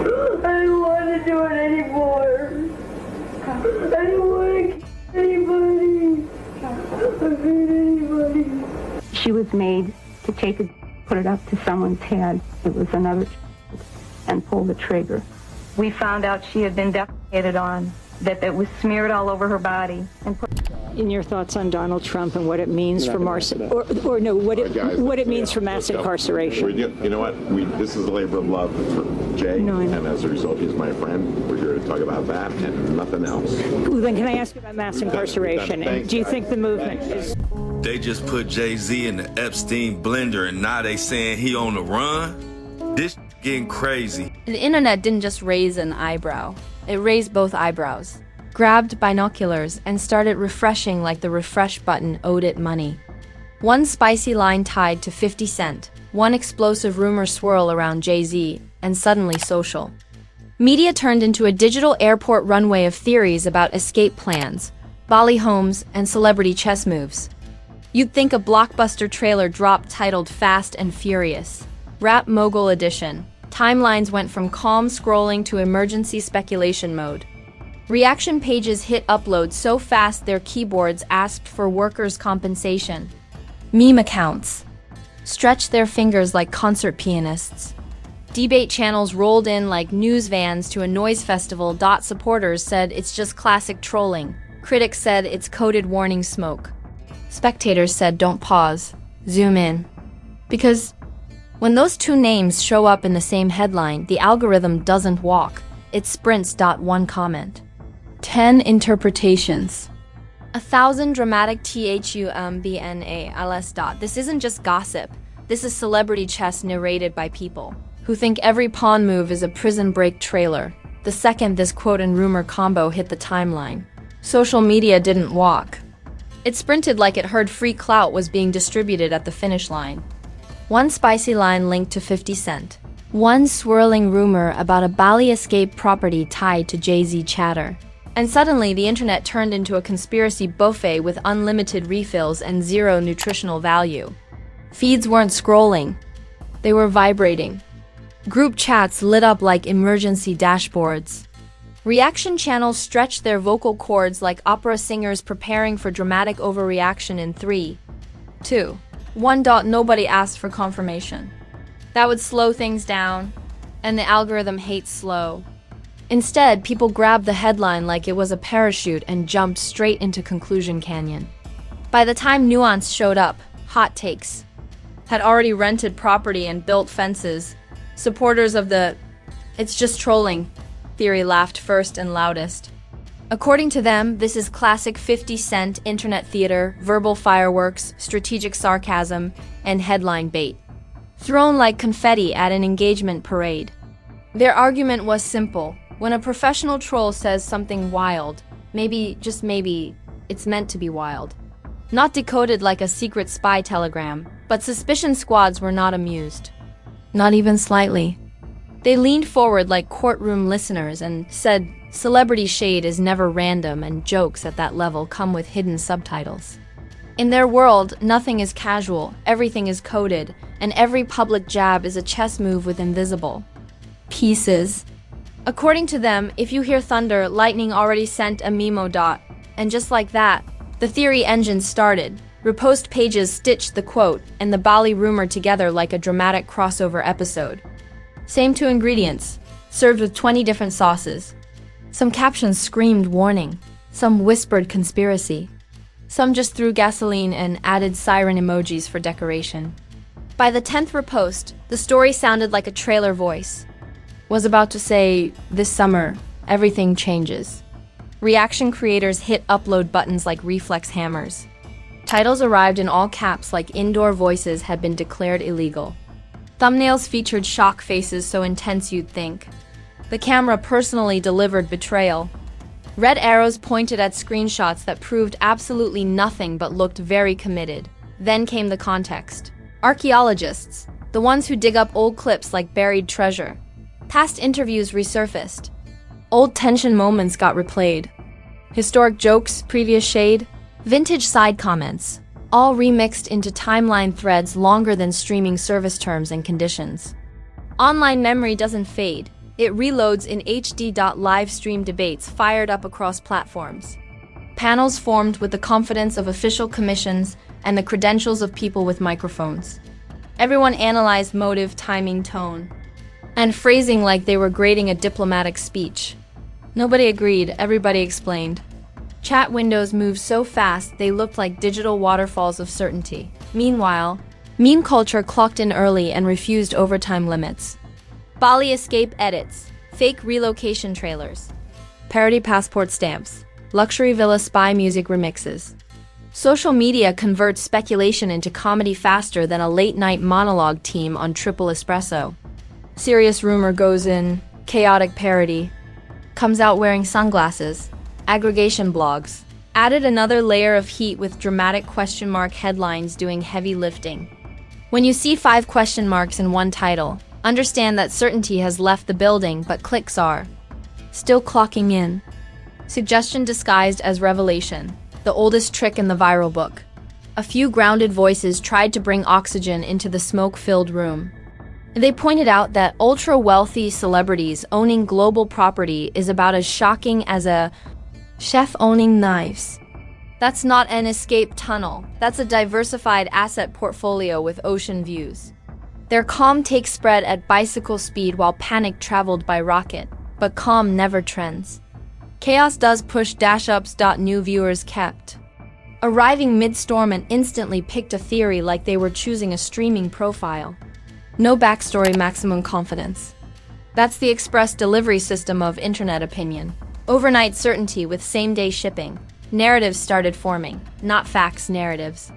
I don't want to do it anymore. I don't want to kill anybody. I hate anybody. She was made to put it up to someone's head. It was another child, and pull the trigger. We found out she had been defecated on, that it was smeared all over her body. And in your thoughts on Donald Trump and what it means for what it means for mass incarceration? You know what? This is a labor of love for Jay, and as a result, he's my friend. We're here to talk about that and nothing else. Well, then can I ask you about mass incarceration? And do you think the movement is... They just put Jay-Z in the Epstein blender, and now they saying he on the run? This getting crazy. The internet didn't just raise an eyebrow. It raised both eyebrows, grabbed binoculars, and started refreshing like the refresh button owed it money. One spicy line tied to 50 Cent, one explosive rumor swirl around Jay-Z, and suddenly social. Media turned into a digital airport runway of theories about escape plans, Bali homes, and celebrity chess moves. You'd think a blockbuster trailer dropped titled Fast and Furious, Rap Mogul Edition. Timelines went from calm scrolling to emergency speculation mode. Reaction pages hit upload so fast their keyboards asked for workers' compensation. Meme accounts stretched their fingers like concert pianists. Debate channels rolled in like news vans to a noise festival. Supporters said it's just classic trolling. Critics said it's coded warning smoke. Spectators said don't pause, zoom in. Because when those two names show up in the same headline, the algorithm doesn't walk, it sprints. One comment. 10 interpretations. 1,000 dramatic thumbnails. This isn't just gossip. This is celebrity chess narrated by people who think every pawn move is a prison break trailer. The second this quote and rumor combo hit the timeline, social media didn't walk. It sprinted like it heard free clout was being distributed at the finish line. One spicy line linked to 50 Cent. One swirling rumor about a Bali escape property tied to Jay-Z chatter. And suddenly the internet turned into a conspiracy buffet with unlimited refills and zero nutritional value. Feeds weren't scrolling. They were vibrating. Group chats lit up like emergency dashboards. Reaction channels stretched their vocal cords like opera singers preparing for dramatic overreaction in 3, 2, 1. Nobody asked for confirmation. That would slow things down, and the algorithm hates slow. Instead, people grabbed the headline like it was a parachute and jumped straight into conclusion canyon. By the time nuance showed up, hot takes had already rented property and built fences. Supporters of the "it's just trolling" theory laughed first and loudest. According to them, this is classic 50 Cent internet theater, verbal fireworks, strategic sarcasm, and headline bait, thrown like confetti at an engagement parade. Their argument was simple. When a professional troll says something wild, maybe, just maybe, it's meant to be wild. Not decoded like a secret spy telegram, but suspicion squads were not amused. Not even slightly. They leaned forward like courtroom listeners and said, celebrity shade is never random and jokes at that level come with hidden subtitles. In their world, nothing is casual, everything is coded, and every public jab is a chess move with invisible pieces. According to them, if you hear thunder, lightning already sent a memo. And just like that, the theory engine started. Repost pages stitched the quote and the Bali rumor together like a dramatic crossover episode. Same two ingredients, served with 20 different sauces. Some captions screamed warning, some whispered conspiracy. Some just threw gasoline and added siren emojis for decoration. By the 10th repost, the story sounded like a trailer voice. Was about to say, this summer, everything changes. Reaction creators hit upload buttons like reflex hammers. Titles arrived in all caps like indoor voices had been declared illegal. Thumbnails featured shock faces so intense you'd think. The camera personally delivered betrayal. Red arrows pointed at screenshots that proved absolutely nothing but looked very committed. Then came the context. Archaeologists, the ones who dig up old clips like buried treasure. Past interviews resurfaced. Old tension moments got replayed. Historic jokes, previous shade, vintage side comments, all remixed into timeline threads longer than streaming service terms and conditions. Online memory doesn't fade, It reloads in HD. Live stream debates fired up across platforms. Panels formed with the confidence of official commissions and the credentials of people with microphones. Everyone analyzed motive, timing, tone, and phrasing like they were grading a diplomatic speech. Nobody agreed, everybody explained. Chat windows moved so fast they looked like digital waterfalls of certainty. Meanwhile, meme culture clocked in early and refused overtime limits. Bali escape edits, fake relocation trailers, parody passport stamps, luxury villa spy music remixes. Social media converts speculation into comedy faster than a late-night monologue team on triple espresso. Serious rumor goes in, chaotic parody, comes out wearing sunglasses, aggregation blogs, added another layer of heat with dramatic question mark headlines doing heavy lifting. When you see 5 question marks in one title, understand that certainty has left the building, but clicks are still clocking in. Suggestion disguised as revelation, the oldest trick in the viral book. A few grounded voices tried to bring oxygen into the smoke-filled room. They pointed out that ultra-wealthy celebrities owning global property is about as shocking as a chef owning knives. That's not an escape tunnel. That's a diversified asset portfolio with ocean views. Their calm takes spread at bicycle speed while panic traveled by rocket, but calm never trends. Chaos does push dash-ups. New viewers kept arriving mid-storm and instantly picked a theory like they were choosing a streaming profile. No backstory, maximum confidence. That's the express delivery system of internet opinion. Overnight certainty with same-day shipping. Narratives started forming, not facts, narratives.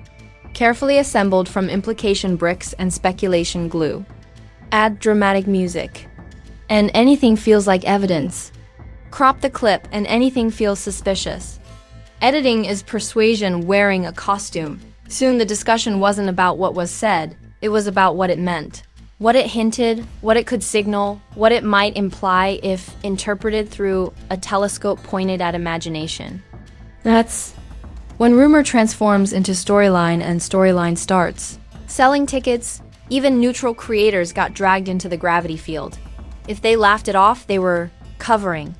Carefully assembled from implication bricks and speculation glue. Add dramatic music, and anything feels like evidence. Crop the clip and anything feels suspicious. Editing is persuasion wearing a costume. Soon the discussion wasn't about what was said, it was about what it meant. What it hinted, what it could signal, what it might imply if interpreted through a telescope pointed at imagination. That's when rumor transforms into storyline and storyline starts. Selling tickets, even neutral creators got dragged into the gravity field. If they laughed it off, they were covering.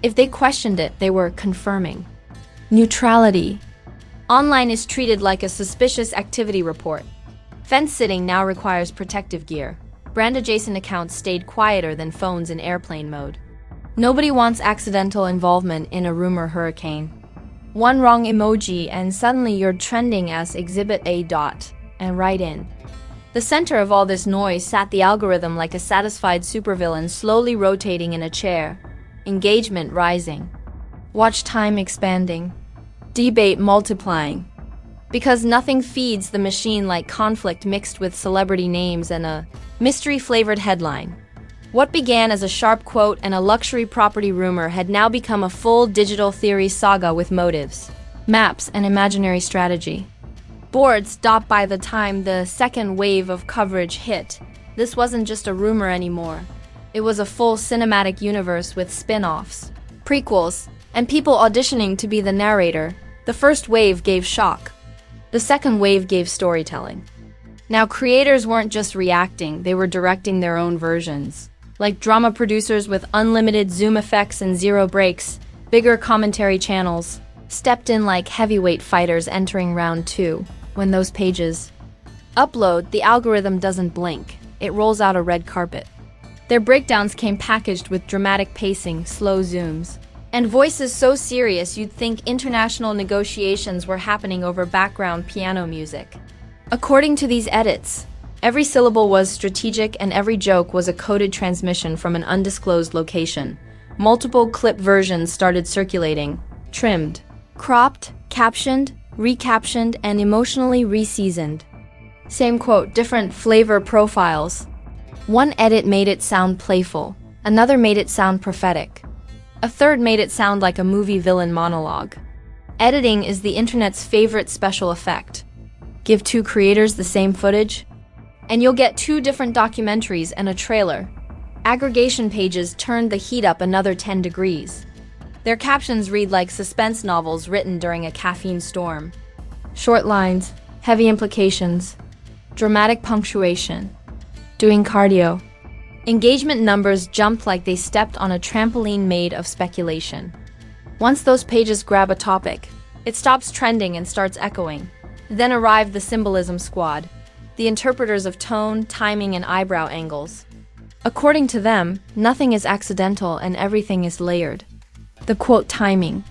If they questioned it, they were confirming. Neutrality. Online is treated like a suspicious activity report. Fence sitting now requires protective gear. Brand-adjacent accounts stayed quieter than phones in airplane mode. Nobody wants accidental involvement in a rumor hurricane. One wrong emoji and suddenly you're trending as Exhibit A. And right in. The center of all this noise sat the algorithm like a satisfied supervillain slowly rotating in a chair. Engagement rising. Watch time expanding. Debate multiplying. Because nothing feeds the machine like conflict mixed with celebrity names and a mystery-flavored headline. What began as a sharp quote and a luxury property rumor had now become a full digital theory saga with motives, maps, and imaginary strategy. Boards stopped by the time the second wave of coverage hit. This wasn't just a rumor anymore. It was a full cinematic universe with spin-offs, prequels, and people auditioning to be the narrator. The first wave gave shock. The second wave gave storytelling. Now creators weren't just reacting, they were directing their own versions. Like drama producers with unlimited zoom effects and zero breaks, bigger commentary channels stepped in like heavyweight fighters entering round 2. When those pages upload, the algorithm doesn't blink. It rolls out a red carpet. Their breakdowns came packaged with dramatic pacing, slow zooms, and voices so serious you'd think international negotiations were happening over background piano music. According to these edits, every syllable was strategic and every joke was a coded transmission from an undisclosed location. Multiple clip versions started circulating, trimmed, cropped, captioned, recaptioned, and emotionally reseasoned. Same quote, different flavor profiles. One edit made it sound playful, another made it sound prophetic. A third made it sound like a movie villain monologue. Editing is the internet's favorite special effect. Give 2 creators the same footage, and you'll get 2 different documentaries and a trailer. Aggregation pages turned the heat up another 10 degrees. Their captions read like suspense novels written during a caffeine storm. Short lines, heavy implications, dramatic punctuation. Doing cardio. Engagement numbers jumped like they stepped on a trampoline made of speculation. Once those pages grab a topic, it stops trending and starts echoing. Then arrived the symbolism squad, the interpreters of tone, timing, and eyebrow angles. According to them, nothing is accidental and everything is layered. The quote timing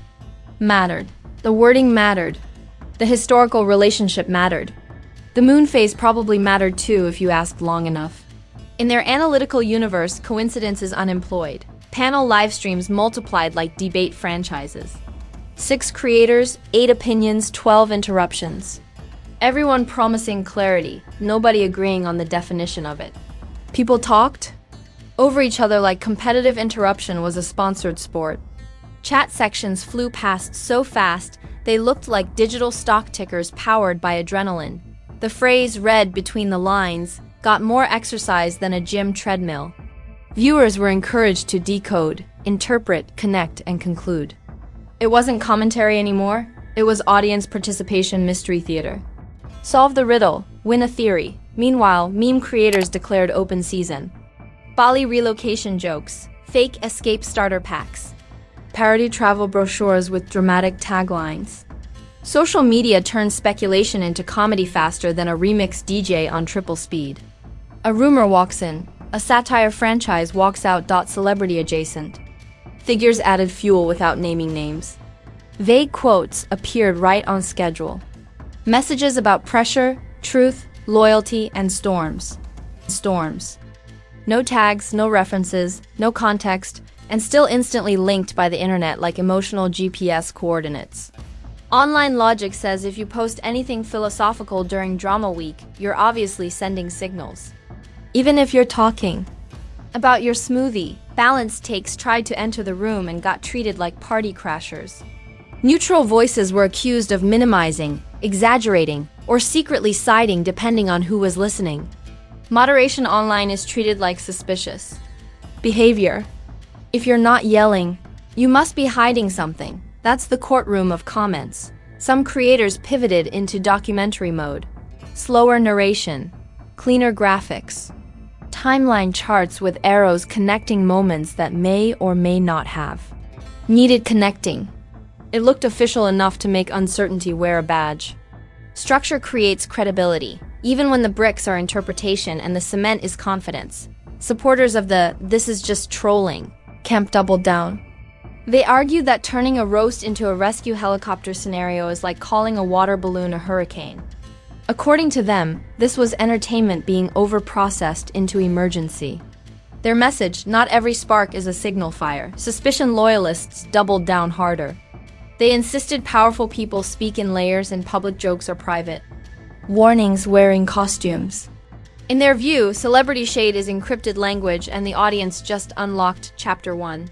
mattered. The wording mattered. The historical relationship mattered. The moon phase probably mattered too if you asked long enough. In their analytical universe, coincidence is unemployed. Panel live streams multiplied like debate franchises. 6 creators, 8 opinions, 12 interruptions. Everyone promising clarity, nobody agreeing on the definition of it. People talked over each other like competitive interruption was a sponsored sport. Chat sections flew past so fast, they looked like digital stock tickers powered by adrenaline. The phrase read between the lines got more exercise than a gym treadmill. Viewers were encouraged to decode, interpret, connect, and conclude. It wasn't commentary anymore, it was audience participation mystery theater. Solve the riddle, win a theory. Meanwhile, meme creators declared open season. Bali relocation jokes, fake escape starter packs, parody travel brochures with dramatic taglines. Social media turned speculation into comedy faster than a remix DJ on triple speed. A rumor walks in, a satire franchise walks out. Celebrity adjacent. Figures added fuel without naming names. Vague quotes appeared right on schedule. Messages about pressure, truth, loyalty, and storms. No tags, no references, no context, and still instantly linked by the internet like emotional GPS coordinates. Online logic says if you post anything philosophical during drama week, you're obviously sending signals. Even if you're talking about your smoothie, balanced takes tried to enter the room and got treated like party crashers. Neutral voices were accused of minimizing, exaggerating, or secretly siding depending on who was listening. Moderation online is treated like suspicious behavior. If you're not yelling, you must be hiding something. That's the courtroom of comments. Some creators pivoted into documentary mode. Slower narration, cleaner graphics, timeline charts with arrows connecting moments that may or may not have needed connecting. It looked official enough to make uncertainty wear a badge. Structure creates credibility, even when the bricks are interpretation and the cement is confidence. Supporters of the "this is just trolling" camp doubled down. They argued that turning a roast into a rescue helicopter scenario is like calling a water balloon a hurricane. According to them, this was entertainment being over-processed into emergency. Their message, not every spark is a signal fire. Suspicion loyalists doubled down harder. They insisted powerful people speak in layers and public jokes are private. Warnings wearing costumes. In their view, celebrity shade is encrypted language and the audience just unlocked Chapter 1.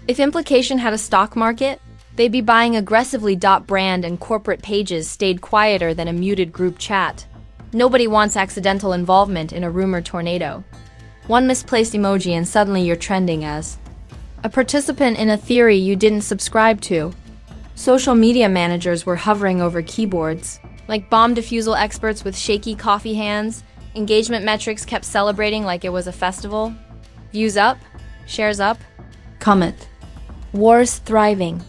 If implication had a stock market, they'd be buying aggressively. Brand and corporate pages stayed quieter than a muted group chat. Nobody wants accidental involvement in a rumor tornado. One misplaced emoji and suddenly you're trending as a participant in a theory you didn't subscribe to. Social media managers were hovering over keyboards. Like bomb defusal experts with shaky coffee hands, engagement metrics kept celebrating like it was a festival. Views up, shares up, comment. Wars thriving.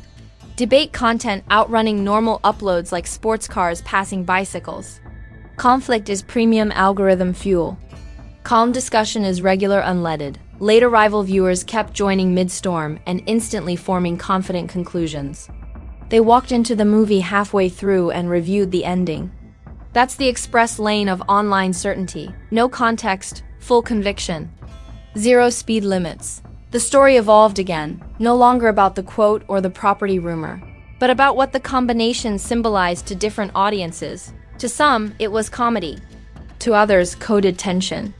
Debate content outrunning normal uploads like sports cars passing bicycles. Conflict is premium algorithm fuel. Calm discussion is regular unleaded. Late arrival viewers kept joining mid-storm and instantly forming confident conclusions. They walked into the movie halfway through and reviewed the ending. That's the express lane of online certainty. No context, full conviction. Zero speed limits. The story evolved again, no longer about the quote or the property rumor, but about what the combination symbolized to different audiences. To some, it was comedy. To others, coded tension.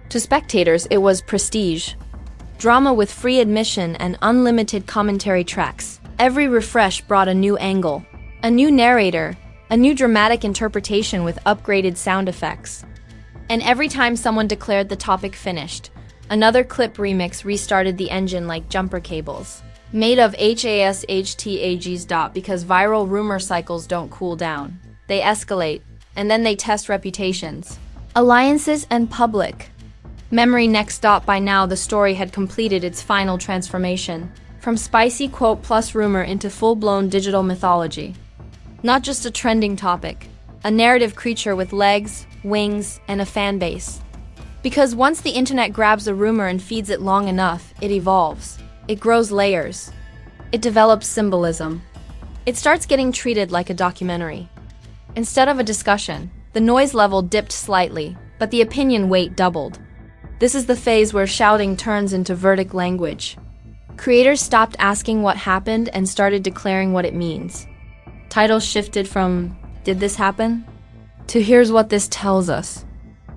To spectators, it was prestige. Drama with free admission and unlimited commentary tracks. Every refresh brought a new angle, a new narrator, a new dramatic interpretation with upgraded sound effects. And every time someone declared the topic finished, another clip remix restarted the engine like jumper cables. Made of HASHTAGs. Because viral rumor cycles don't cool down. They escalate, and then they test reputations, alliances, and public Memory next stop. By now, the story had completed its final transformation, from spicy quote plus rumor into full-blown digital mythology. Not just a trending topic, a narrative creature with legs, wings, and a fan base. Because once the internet grabs a rumor and feeds it long enough, it evolves. It grows layers. It develops symbolism. It starts getting treated like a documentary. Instead of a discussion, the noise level dipped slightly, but the opinion weight doubled. This is the phase where shouting turns into verdict language. Creators stopped asking what happened and started declaring what it means. Titles shifted from, "Did this happen?" to "Here's what this tells us."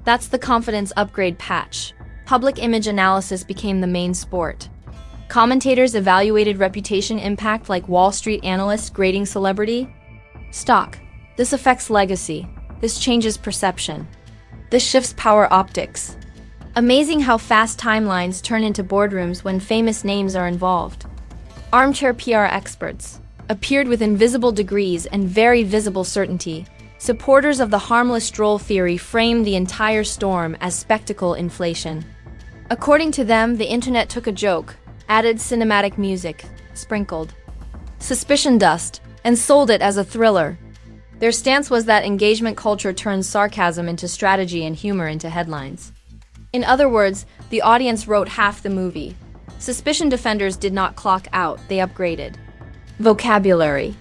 That's the confidence upgrade patch. Public image analysis became the main sport. Commentators evaluated reputation impact like Wall Street analysts grading celebrity stock. This affects legacy. This changes perception. This shifts power optics. Amazing how fast timelines turn into boardrooms when famous names are involved. Armchair PR experts appeared with invisible degrees and very visible certainty. Supporters of the harmless stroll theory framed the entire storm as spectacle inflation. According to them, the internet took a joke, added cinematic music, sprinkled suspicion dust, and sold it as a thriller. Their stance was that engagement culture turns sarcasm into strategy and humor into headlines. In other words, the audience wrote half the movie. Suspicion defenders did not clock out, they upgraded. Vocabulary.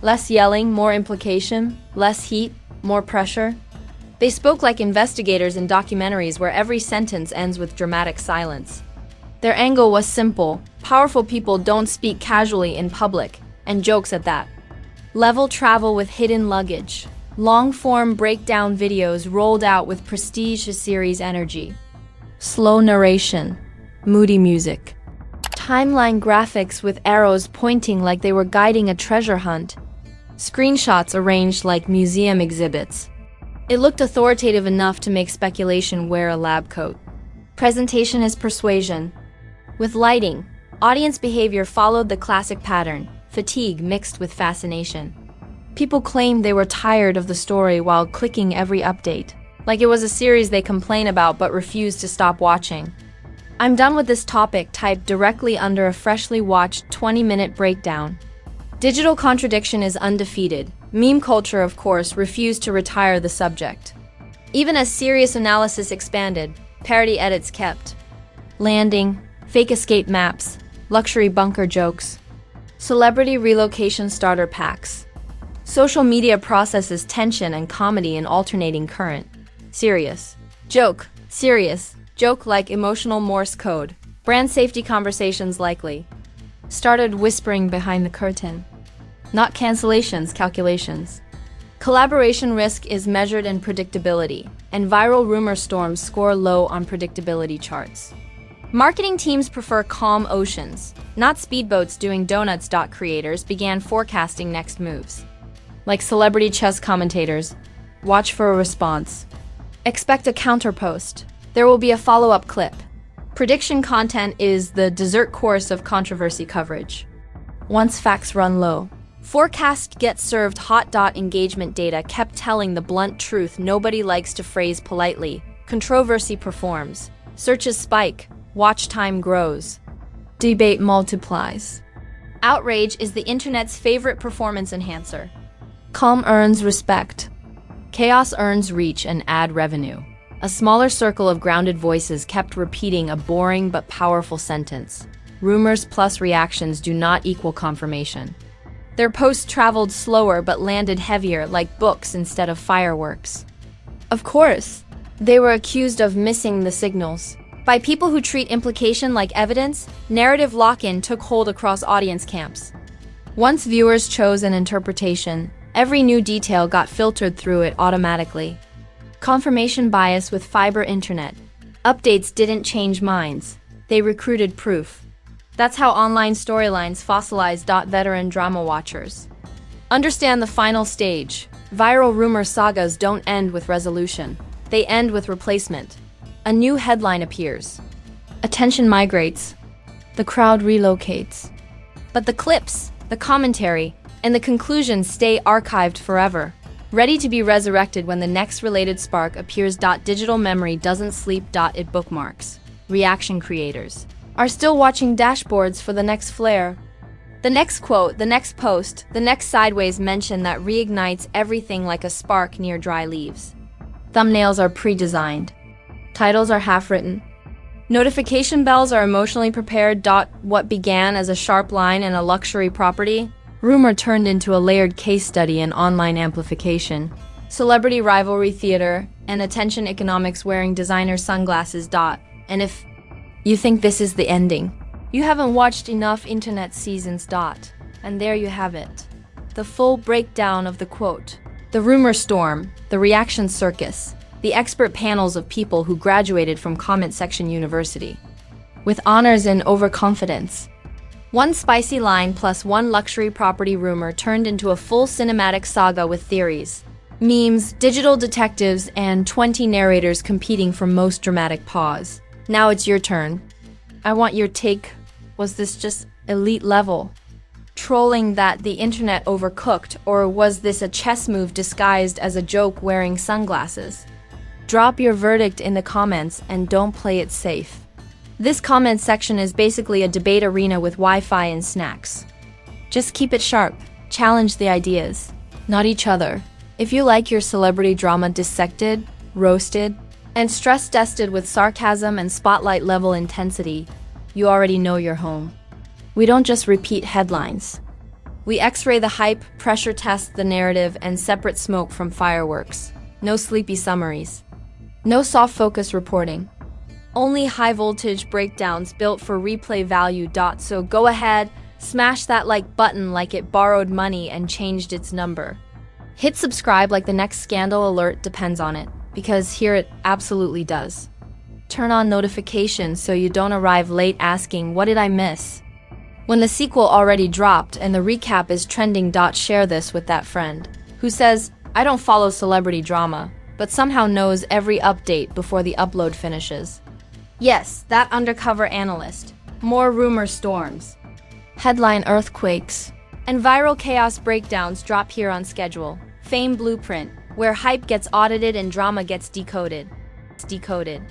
Less yelling, more implication, less heat, more pressure. They spoke like investigators in documentaries where every sentence ends with dramatic silence. Their angle was simple: powerful people don't speak casually in public, and jokes at that. Level travel with hidden luggage. Long-form breakdown videos rolled out with prestige series energy. Slow narration. Moody music. Timeline graphics with arrows pointing like they were guiding a treasure hunt. Screenshots arranged like museum exhibits. It looked authoritative enough to make speculation wear a lab coat. Presentation is persuasion. With lighting, audience behavior followed the classic pattern: fatigue mixed with fascination. People claimed they were tired of the story while clicking every update, like it was a series they complain about but refuse to stop watching. "I'm done with this topic," typed directly under a freshly watched 20-minute breakdown. Digital contradiction is undefeated. Meme culture, of course, refused to retire the subject. Even as serious analysis expanded, parody edits kept. Landing, fake escape maps, luxury bunker jokes, celebrity relocation starter packs. Social media processes tension and comedy in alternating current. Serious. Joke. Serious. Joke like emotional Morse code. Brand safety conversations likely. Started whispering behind the curtain. Not cancellations, calculations. Collaboration risk is measured in predictability, and viral rumor storms score low on predictability charts. Marketing teams prefer calm oceans, not speedboats doing donuts. Creators began forecasting next moves. Like celebrity chess commentators, watch for a response. Expect a counterpost. There will be a follow-up clip. Prediction content is the dessert course of controversy coverage. Once facts run low, forecast gets served hot. Engagement data kept telling the blunt truth nobody likes to phrase politely. Controversy performs. Searches spike. Watch time grows. Debate multiplies. Outrage is the internet's favorite performance enhancer. Calm earns respect. Chaos earns reach and ad revenue. A smaller circle of grounded voices kept repeating a boring but powerful sentence. Rumors plus reactions do not equal confirmation. Their posts traveled slower but landed heavier, like books instead of fireworks. Of course, they were accused of missing the signals. By people who treat implication like evidence, narrative lock-in took hold across audience camps. Once viewers chose an interpretation, every new detail got filtered through it automatically. Confirmation bias with fiber internet. Updates didn't change minds. They recruited proof. That's how online storylines fossilized. Veteran drama watchers understand the final stage. Viral rumor sagas don't end with resolution. They end with replacement. A new headline appears. Attention migrates. The crowd relocates. But the clips, the commentary, and the conclusions stay archived forever. ready to be resurrected when the next related spark appears. Digital memory doesn't sleep. It bookmarks. Reaction creators are still watching dashboards for the next flare. The next quote, the next post, the next sideways mention that reignites everything like a spark near dry leaves. Thumbnails are pre-designed. Titles are half-written. Notification bells are emotionally prepared. What began as a sharp line in a luxury property? Rumor turned into a layered case study in online amplification. Celebrity rivalry theater and attention economics wearing designer sunglasses. And if you think this is the ending, you haven't watched enough internet seasons. And there you have it. The full breakdown of the quote. The rumor storm, the reaction circus, the expert panels of people who graduated from comment section university. With honors and overconfidence. One spicy line plus one luxury property rumor turned into a full cinematic saga with theories, memes, digital detectives, and 20 narrators competing for most dramatic pause. Now it's your turn. I want your take. Was this just elite level trolling that the internet overcooked, or was this a chess move disguised as a joke wearing sunglasses? Drop your verdict in the comments and don't play it safe. This comment section is basically a debate arena with Wi-Fi and snacks. Just keep it sharp, challenge the ideas, not each other. If you like your celebrity drama dissected, roasted, and stress-tested with sarcasm and spotlight level intensity, you already know your home. We don't just repeat headlines. We x-ray the hype, pressure test the narrative, and separate smoke from fireworks. No sleepy summaries. No soft focus reporting. Only high voltage breakdowns built for replay value. So go ahead, smash that like button like it borrowed money and changed its number. Hit subscribe like the next scandal alert depends on it, because here it absolutely does. Turn on notifications so you don't arrive late asking, what did I miss? When the sequel already dropped and the recap is trending. Share this with that friend who says, I don't follow celebrity drama, but somehow knows every update before the upload finishes. Yes, that undercover analyst. More rumor storms. Headline earthquakes. And viral chaos breakdowns drop here on schedule. Fame Blueprint, where hype gets audited and drama gets decoded. It's decoded.